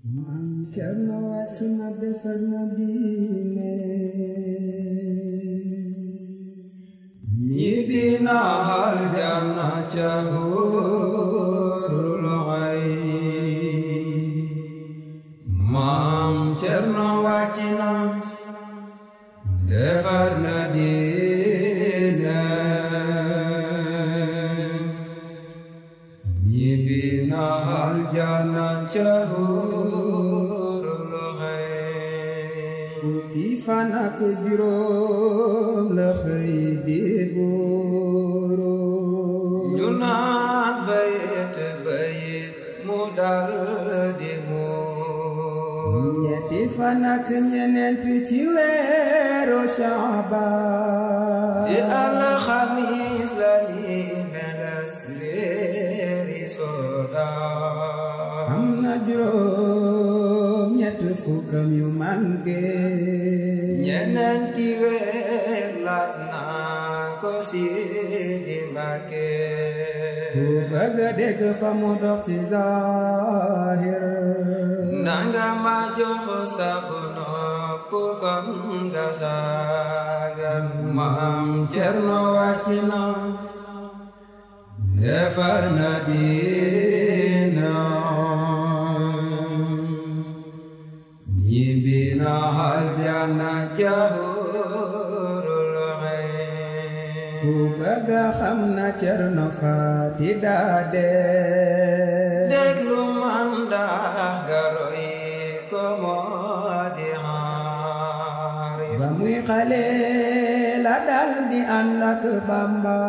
Maam Cerno wàcc na defar na diine ñibbi na aljanna ca huurul ayn. Maam Cerno wàcc na defar na diine ñibbi na aljanna ca fukki fan ak juróom la xëy di buuru ñu naan bayit mu dal di muuru ñetti fan ak ñeneent ci weeru Shaaban di alxamis la ni meles leeri soodaan am na juróom ñett fukkam yu manqué ñeneenti weer laaj naa ko Sidi Mbàkke ku bëgg a dégg fa mu dox ci zaahir nanga ma jox sab nopp kon nga saagal. Maam Cerno wàcc na defar na diina ñibbi na aljanna ca huurul ayn. ku bëgg a xam na Cerno Faati daa dee déglu man ndax garoy ko moo di xaarif ba muy xale la dal di ànd ak Bamba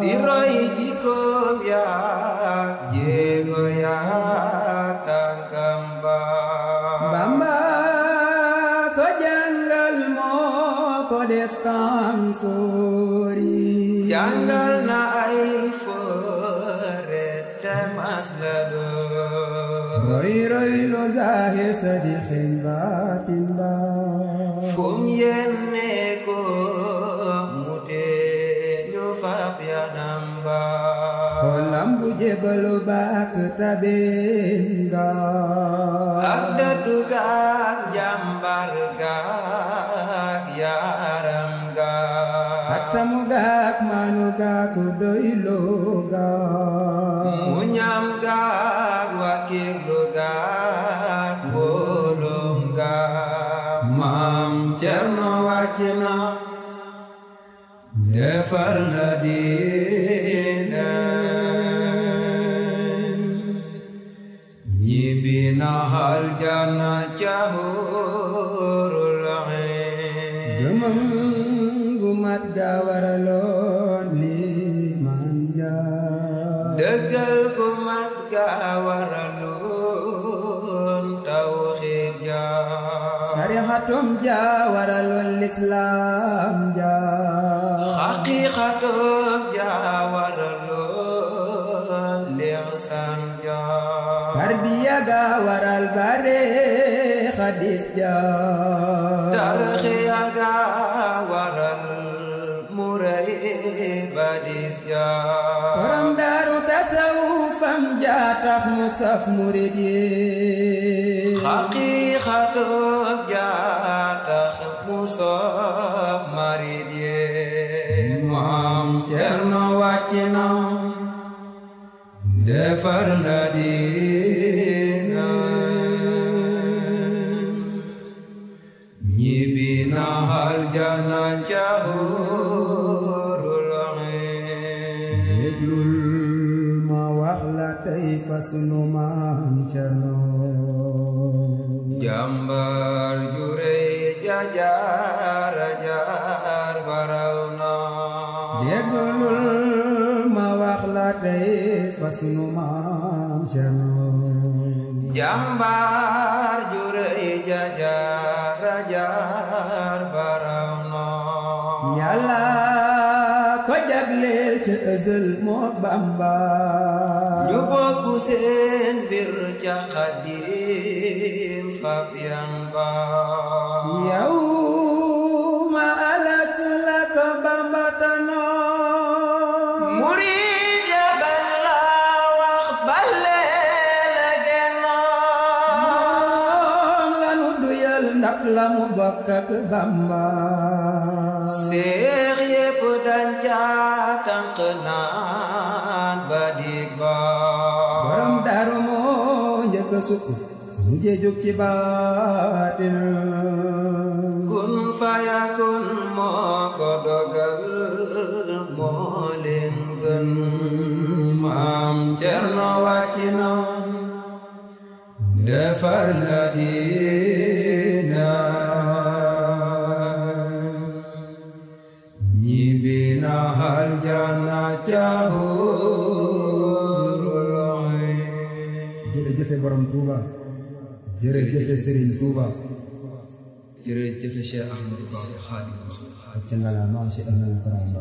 di roy jikkoom yaak jéego yaak tànkam ba. Bamba ko jàngal moo ko def kan foori jàngal na ay foore te mas la door roy roy lo zaahir sa di xeeñ baatin ba fum yenne ko mu tee ñu fab yanam ba xolam bu jébalu baak tabeen nga ak dëddu gaak jàmbar gaak yaaram gaak ak samu gaak maanu gaak doyloo gaak mu ñam gaak wakiirlu gaak wóolum gaak. Maam Cerno wàcc na defar na diine ñibbi na aljanna ca huurul ayn. gëmëm gu mat ga waraloon liimaan ja dëggal gu mat ga waraloon tawxiid ja sarixatum ja waraloon lislaam ja xaqiiqatum ja waraloon lixsaan ja tarbiya ga waral bare xadis ja tarxiya ga waral muray badis ja borom daaru tasawufam ja tax mu saf murid yi xaqiiqatum ja tax mu saf marid yi. Maam Cerno wàcc na defar na diina ñibbi na aljanna ca huurul ayn. déglul ma wax la tey fa sunu Maam Cerno jàmbar ju rëy ja jaar baraw na. déglul ma wax la tey fa sunu Maam Cerno jàmbar ju rëy ja jaar baraw na. Yàlla ko jagleel ca ëzël moo Bamba ñu bokku seen mbir ca Xaadim fab yan ba. yow ma alas la ko Bamba tanoo murid ya balla wax balle la genno ndab la mu bokk ak Bamba seex yépp dañ ca tànq naan ba dig ba borom daaru moo njëkk a sukk mujjee jóg ci baatin kun fayakun moo ko dogal moo leen gën maam Cerno wàcc na defar na diina ñibbi na aljana ca Hurul Ayn. jërëjëfe borom Touba jërëjëfe Serigne Touba jërëjëfe Cheikh Ahmadou Bamba Xaadimu Rasuul ca ngala ma Cheikh Ahmadou Bamba